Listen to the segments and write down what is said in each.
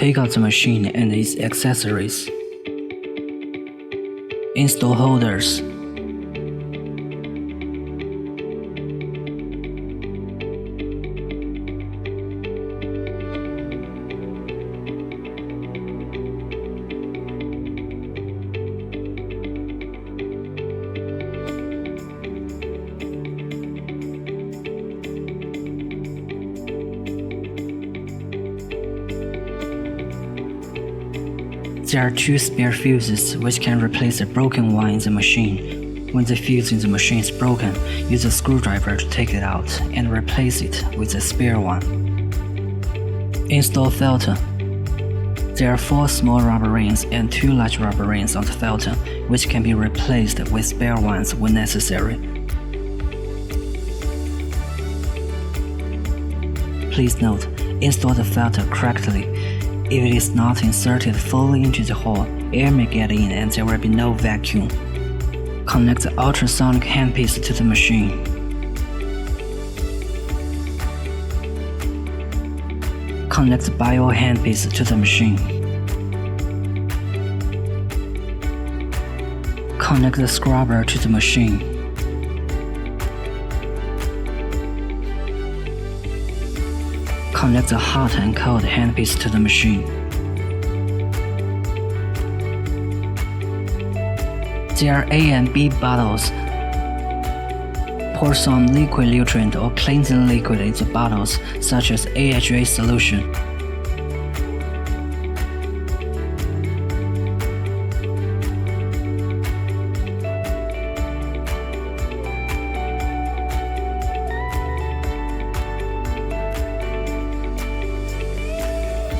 Take out the machine and its accessories. Install holders. There are 2 spare fuses which can replace a broken one in the machine. When the fuse in the machine is broken, use a screwdriver to take it out and replace it with a spare one. Install filter. There are 4 small rubber rings and 2 large rubber rings on the filter, which can be replaced with spare ones when necessary. Please note, install the filter correctly. If it is not inserted fully into the hole, air may get in and there will be no vacuum. Connect the ultrasonic handpiece to the machine. Connect the bio handpiece to the machine. Connect the scrubber to the machine. Connect the hot and cold handpiece to the machine. There are A and B bottles. Pour some liquid nutrient or cleansing liquid into bottles such as AHA solution.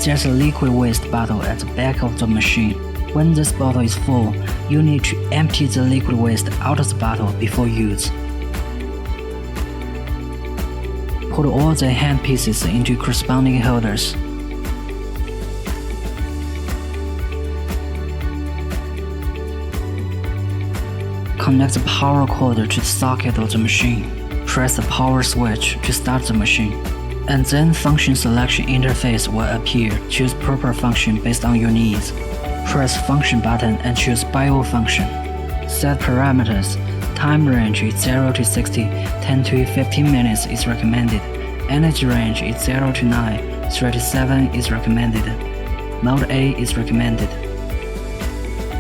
There's a liquid waste bottle at the back of the machine. When this bottle is full, you need to empty the liquid waste out of the bottle before use. Put all the hand pieces into corresponding holders. Connect the power cord to the socket of the machine. Press the power switch to start the machine. And then function selection interface will appear. Choose proper function based on your needs. Press function button and choose bio function. Set parameters. Time range is 0 to 60, 10 to 15 minutes is recommended. Energy range is 0 to 9, 3 to 7 is recommended. Mode A is recommended.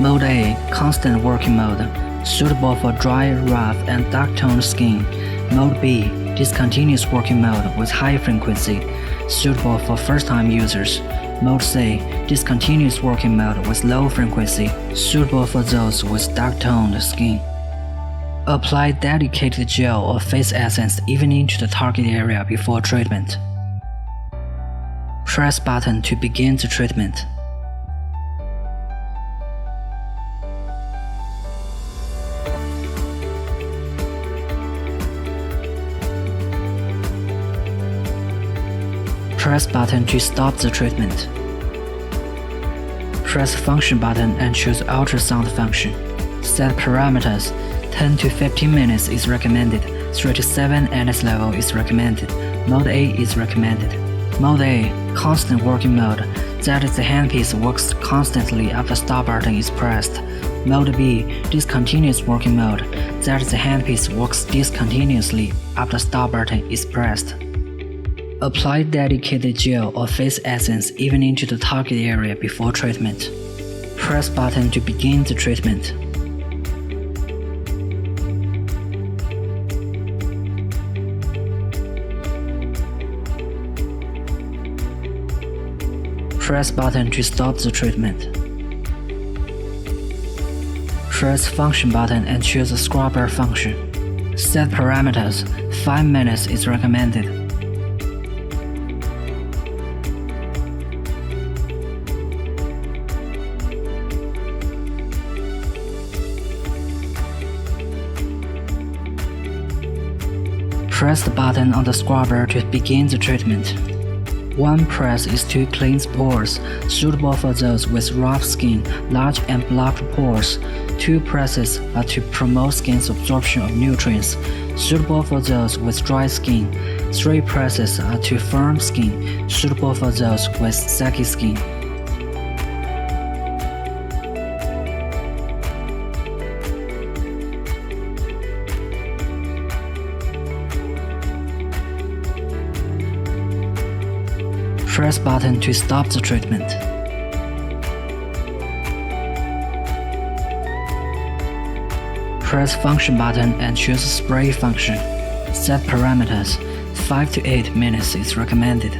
Mode A, constant working mode, suitable for dry, rough, and dark-toned skin. Mode B, discontinuous working mode with high frequency, suitable for first-time users. Mode C, discontinuous working mode with low frequency, suitable for those with dark-toned skin. Apply dedicated gel or face essence evenly to the target area before treatment. Press button to begin the treatment. Press button to stop the treatment. Press function button and choose ultrasound function. Set parameters. 10 to 15 minutes is recommended. 3 to 7 NS level is recommended. Mode A is recommended. Mode A, constant working mode. That is, the handpiece works constantly after stop button is pressed. Mode B, discontinuous working mode. That is, the handpiece works discontinuously after stop button is pressed. Apply dedicated gel or face essence evenly to the target area before treatment. Press button to begin the treatment. Press button to stop the treatment. Press function button and choose the scrubber function. Set parameters. 5 minutes is recommended. Press the button on the scrubber to begin the treatment. One press is to cleanse pores, suitable for those with rough skin, large and blocked pores. 2 presses are to promote skin's absorption of nutrients, suitable for those with dry skin. 3 presses are to firm skin, suitable for those with saggy skin. Press button to stop the treatment. Press function button and choose spray function. Set parameters. 5 to 8 minutes is recommended.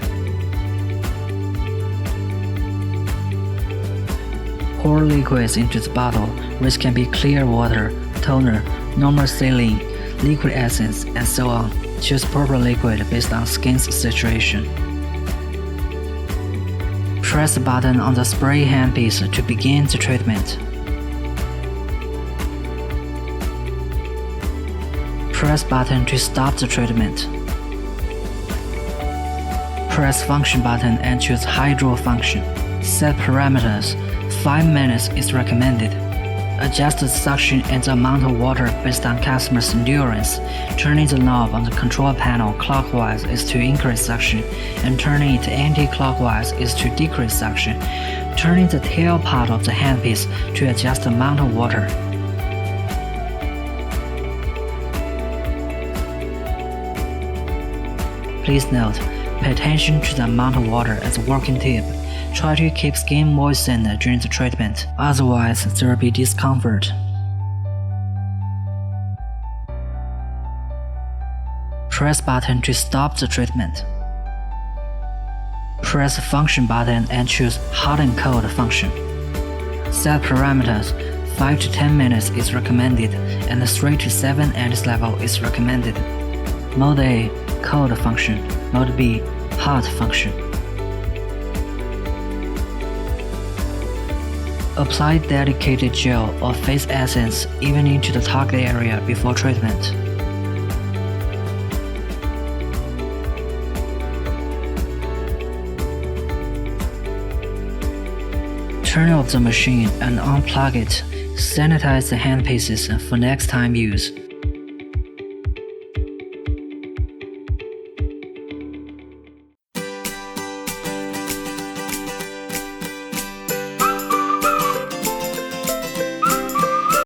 Pour liquids into the bottle, which can be clear water, toner, normal saline, liquid essence, and so on. Choose proper liquid based on skin's situation. Press the button on the spray handpiece to begin the treatment. Press button to stop the treatment. Press function button and choose Hydra function. Set parameters. 5 minutes is recommended. Adjust the suction and the amount of water based on customer's endurance. Turning the knob on the control panel clockwise is to increase suction, and turning it anti-clockwise is to decrease suction. Turning the tail part of the handpiece to adjust the amount of water. Please note, pay attention to the amount of water as a working tip. Try to keep skin moistened during the treatment, otherwise there will be discomfort. Press button to stop the treatment. Press function button and choose hot and cold function. Set parameters. 5 to 10 minutes is recommended, and 3 to 7 Andes level is recommended. Mode A, cold function. Mode B, hot function. Apply dedicated gel or face essence even into the target area before treatment. Turn off the machine and unplug it. Sanitize the handpieces for next time use.